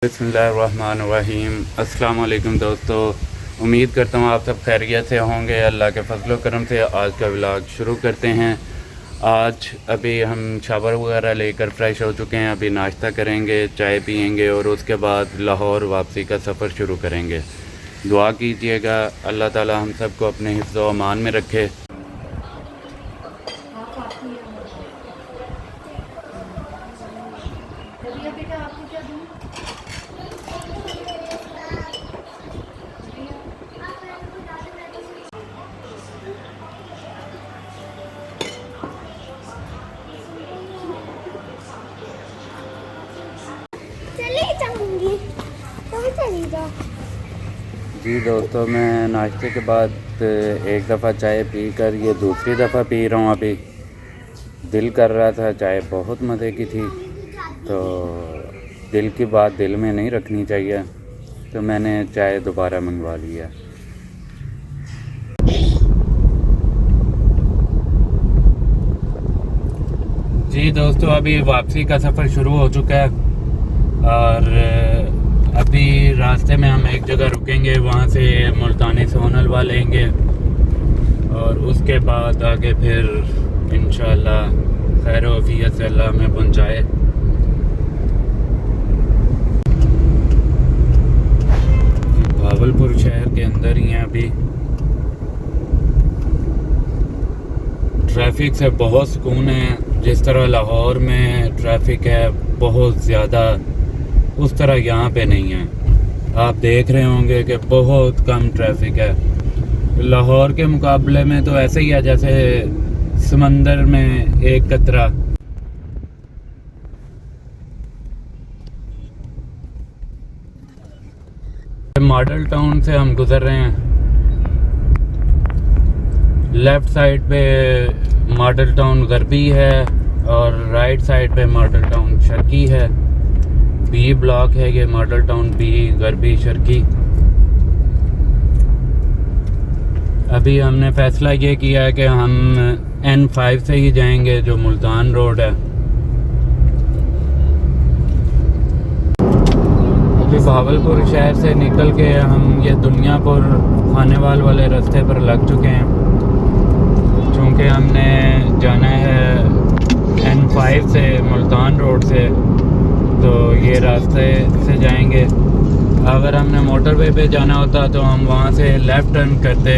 बिस्मिल्लाहिर्रहमानिर्रहीम। अस्सलाम वालेकुम दोस्तों, उम्मीद करता हूँ आप सब खैरियत से होंगे। अल्लाह के फजल करम से आज का व्लॉग शुरू करते हैं। आज अभी हम शावर वगैरह लेकर फ्रेश हो चुके हैं। अभी नाश्ता करेंगे, चाय पियेंगे और उसके बाद लाहौर वापसी का सफ़र शुरू करेंगे। दुआ कीजिएगा अल्लाह ताला हम सबको अपने हिफ्ज़ व अमान में रखे। जी दोस्तों, मैं नाश्ते के बाद एक दफ़ा चाय पी कर ये दूसरी दफ़ा पी रहा हूँ। अभी दिल कर रहा था, चाय बहुत मज़े की थी, तो दिल की बात दिल में नहीं रखनी चाहिए, तो मैंने चाय दोबारा मंगवा लिया। जी दोस्तों, अभी वापसी का सफ़र शुरू हो चुका है और अभी रास्ते में हम एक जगह रुकेंगे, वहाँ से मुल्तानी सोन हलवा लेंगे और उसके बाद आगे फिर इंशाअल्लाह खैर वफ़ियत से अल्लाह हमें पहुँचाए। भावलपुर शहर के अंदर ही हैं अभी। ट्रैफिक से बहुत सुकून है। जिस तरह लाहौर में ट्रैफिक है बहुत ज़्यादा, उस तरह यहाँ पे नहीं है। आप देख रहे होंगे कि बहुत कम ट्रैफिक है। लाहौर के मुकाबले में तो ऐसे ही है जैसे समंदर में एक कतरा। मॉडल टाउन से हम गुज़र रहे हैं। लेफ़्ट साइड पे मॉडल टाउन गरबी है और राइट साइड पे मॉडल टाउन शर्की है। बी ब्लॉक है ये Model Town, B Gharbi Sharqi. अभी हमने फ़ैसला ये किया है कि हम N5 से ही जाएंगे, जो मुल्तान रोड है। अभी भावलपुर शहर से निकल के हम ये दुनियापुर खानेवाल वाले रास्ते पर लग चुके हैं। चूँकि हमने जाना है N5 से मुल्तान रोड से, तो ये रास्ते से जाएंगे। अगर हमने मोटरवे पे जाना होता तो हम वहाँ से लेफ़्ट टर्न करते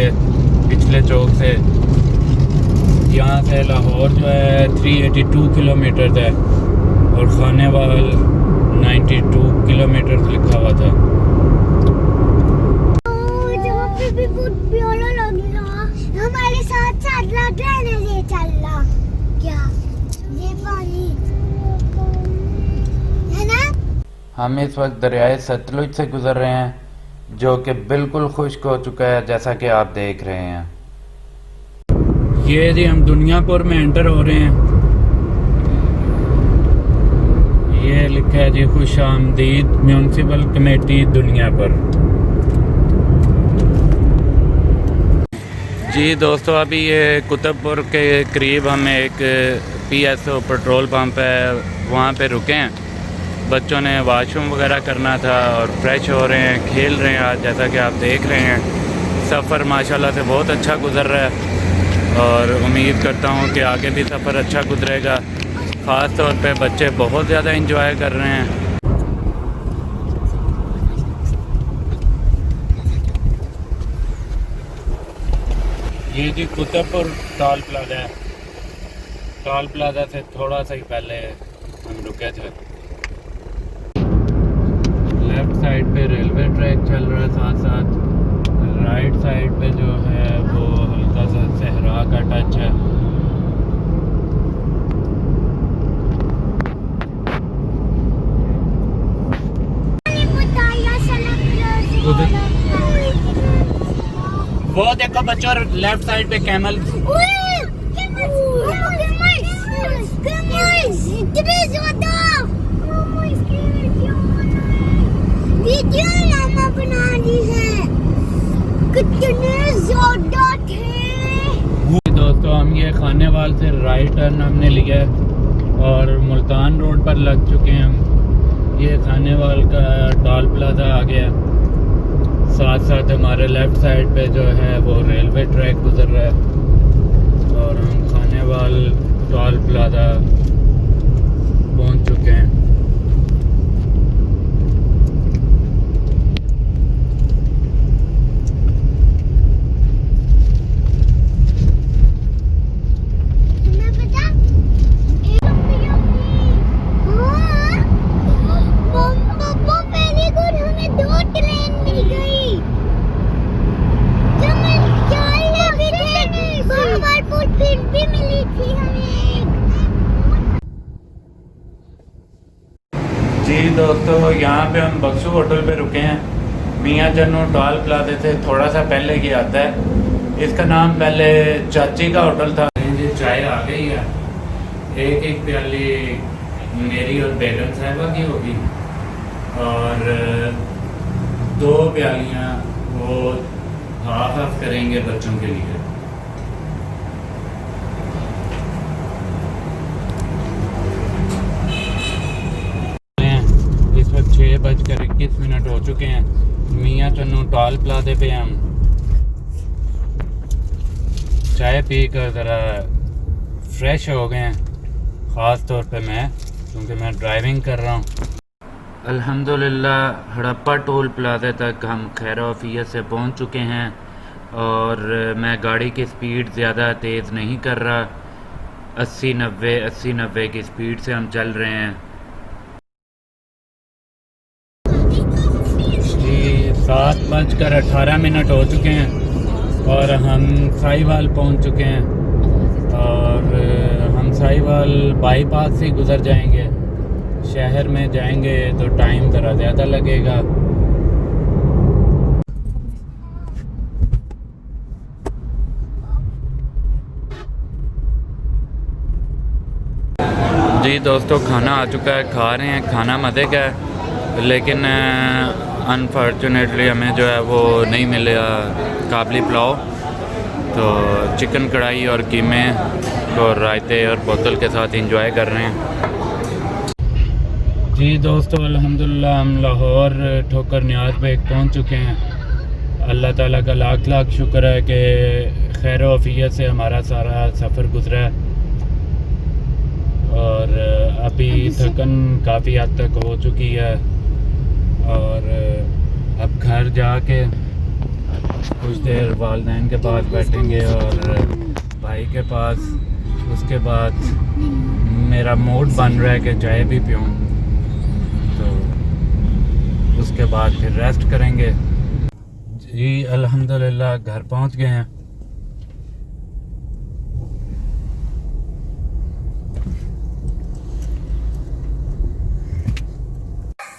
पिछले चौक से। यहाँ से लाहौर जो है 382 किलोमीटर है और खानेवाल 92 किलोमीटर लिखा हुआ था। हमारे साथ चल रहा क्या ये पानी है ना। हम इस वक्त दरियाए सतलुज से गुज़र रहे हैं, जो कि बिल्कुल खुश्क हो चुका है, जैसा कि आप देख रहे हैं। ये जी हम दुनियापुर में एंटर हो रहे हैं। ये लिखा है जी खुश आमदीद म्यूनसिपल कमेटी दुनियापुर। जी दोस्तों, अभी ये कुतुबपुर के करीब हम एक PSO पेट्रोल पंप है, वहाँ पे रुके हैं। बच्चों ने वॉशरूम वगैरह करना था और फ्रेश हो रहे हैं, खेल रहे हैं। आज जैसा कि आप देख रहे हैं सफ़र माशाल्लाह से बहुत अच्छा गुज़र रहा है और उम्मीद करता हूँ कि आगे भी सफ़र अच्छा गुजरेगा। ख़ास तौर पे बच्चे बहुत ज़्यादा इंजॉय कर रहे हैं। ये जी कुतुबपुर टोल प्लाजा है। टोल प्लाजा से थोड़ा सा ही पहले हम रुके थे। लेफ़्ट साइड पे रेलवे ट्रैक चल रहा है, साथ साथ राइट साइड पे जो है वो हल्का सा सहरा का टच है। वो देखो बच्चों, लेफ्ट साइड पे कैमल। दोस्तों, हम ये खानेवाल से राइट टर्न हमने लिया है और मुल्तान रोड पर लग चुके हैं हम। ये खानेवाल का टोल प्लाजा आ गया। साथ साथ हमारे लेफ्ट साइड पे जो है वो रेलवे ट्रैक गुजर रहा है और हम खानेवाल टोल प्लाजा पहुंच चुके हैं। तुम्हें पता वेरी गुड, हमें 2 ट्रेन मिल गई जो मैं जान लगी थी। बहावलपुर फिर भी मिली थी हमें। जी दोस्तों, यहाँ पे हम बक्सू होटल पे रुके हैं। मियाँ चन्नू टोल प्लाजे से थोड़ा सा पहले ही आता है। इसका नाम पहले चाची का होटल था। जी चाय आ गई है। एक एक प्याली मेरी और बेगम साहिबा की होगी और 2 प्यालियाँ वो हाफ हाफ करेंगे बच्चों के लिए। इस वक्त 6:21 हो चुके हैं। मियाँ चन्नू टोल प्लाजे पे हम चाय पी कर ज़रा फ्रेश हो गए हैं। ख़ास तौर पे मैं, क्योंकि मैं ड्राइविंग कर रहा हूँ। अल्हम्दुलिल्लाह हड़प्पा टोल प्लाजे तक हम खैर आफियत से पहुँच चुके हैं और मैं गाड़ी की स्पीड ज़्यादा तेज़ नहीं कर रहा। 80-90 की स्पीड से हम चल रहे हैं। जी 7:18 हो चुके हैं और हम साहिवाल पहुंच चुके हैं और हम साहिवाल बाईपास से गुज़र जाएंगे। शहर में जाएंगे तो टाइम ज़रा ज़्यादा लगेगा। जी दोस्तों, खाना आ चुका है, खा रहे हैं। खाना मज़े का है, लेकिन अनफॉर्चुनेटली हमें जो है वो नहीं मिला काबली पुलाव। तो चिकन कढ़ाई और कीमे को रायते और बोतल के साथ एंजॉय कर रहे हैं। जी दोस्तों, अल्हम्दुलिल्लाह हम लाहौर ठोकर न्याज बेग पहुंच चुके हैं। अल्लाह ताला का लाख लाख शुक्र है कि खैर आफियत से हमारा सारा सफ़र गुजरा है और अभी थकन काफ़ी हद तक हो चुकी है और अब घर जाके कुछ देर वालिदैन के पास बैठेंगे और भाई के पास। उसके बाद मेरा मूड बन रहा है कि चाय भी पीऊँ, तो उसके बाद फिर रेस्ट करेंगे। जी अल्हम्दुलिल्लाह घर पहुंच गए हैं।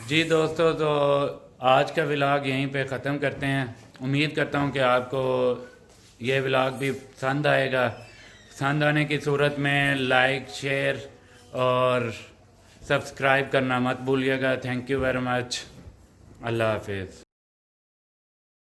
जी दोस्तों, तो आज का व्लॉग यहीं पे ख़त्म करते हैं। उम्मीद करता हूँ कि आपको ये व्लॉग भी पसंद आएगा। पसंद आने की सूरत में लाइक, शेयर और सब्सक्राइब करना मत भूलिएगा। Thank you very much. अल्लाह हाफिज़।